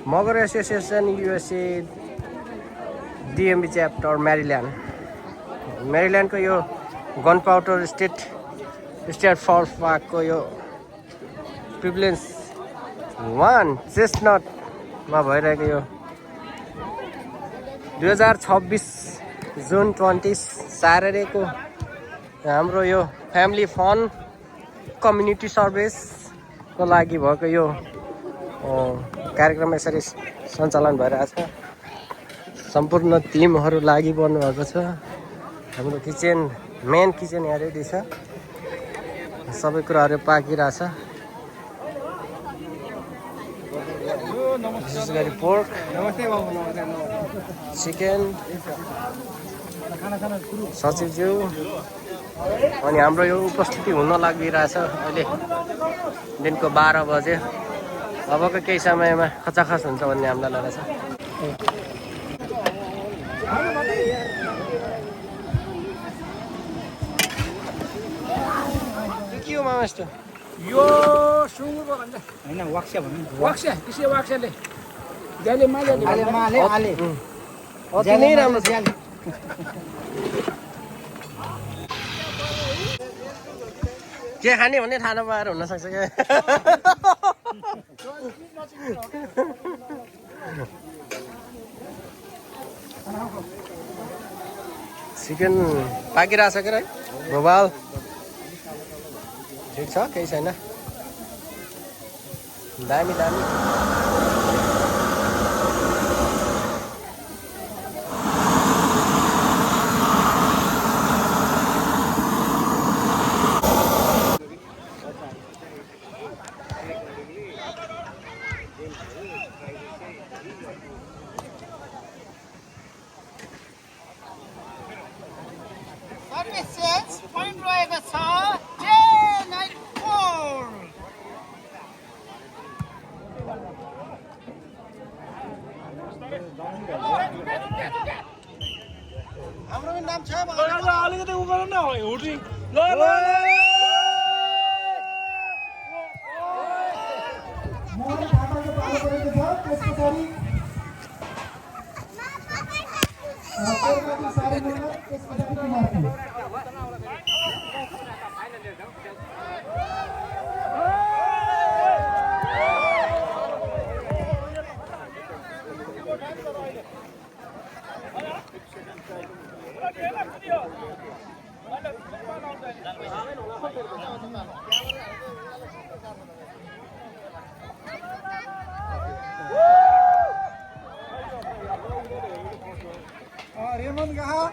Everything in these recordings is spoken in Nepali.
मगर एसोसिएसन युएसए डिएमबी च्याप्टर मेरील्यान्डको यो गन पाउडर स्टेट फल्स पार्कको यो प्रिभिलेन्स 1 चेस्टनटमा भइरहेको यो 2026 जुन 20 स्याटरडेको हाम्रो यो फ्यामिली फन कम्युनिटी सर्भिसको लागि भएको यो कार्यक्रम यसरी सञ्चालन भइरहेछ। सम्पूर्ण टिमहरू लागि पर्नु भएको छ। हाम्रो मेन किचन यहाँ रेडी छ। सबै कुराहरू पाकिरहेछ। विशेष गरी पोर्क, चिकन, सचिवज्यू अनि हाम्रो यो उपस्थिति हुन लागिरहेछ। अहिले दिनको 12 बजे। अबको केही समयमा खचाखच हुन्छ भन्ने हामीलाई लागेको छ। के हो मामा यस्तो? यो सुँगुरको भन्छ हैन, वाक्स्या भन्नु। वाक्स्या त्यसै वाक्स्याले ज्याले माले अति नै राम्रो छ। के खाने भन्ने थाहा नपाएर हुनसक्छ क्या। चिकन पाकिरहेछ के है भोबाल? ठिक छ, केही छैन। दामी दामी। पोइन्ट रहेको छ 1094। हाम्रो पनि नाम छ। अलिकति उ गर न हुटी। ल ल रेमन कहाँ?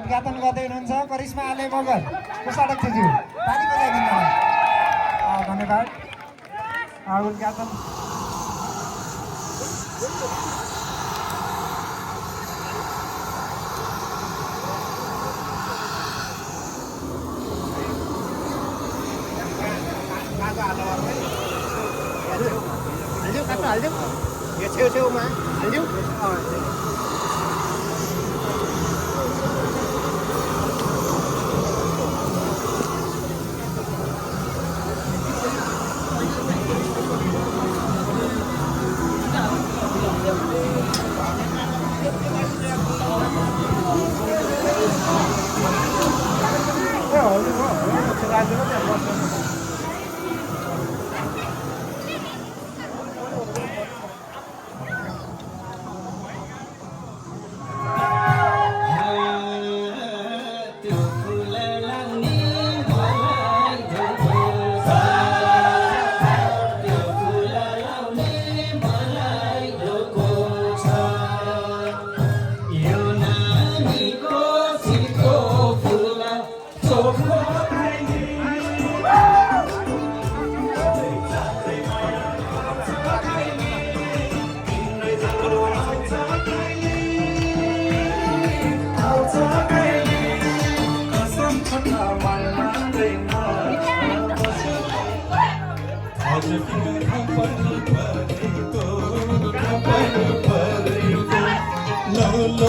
उद्घाटन गर्दै हुनुहुन्छ करिश्मा आले मगर कोषाध्यक्षज्यू। ताली बजाइदिनु धन्यवाद। उद्घाटन हाल्दिउँ यो छेउछेउमा हाल्दिउँ।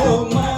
my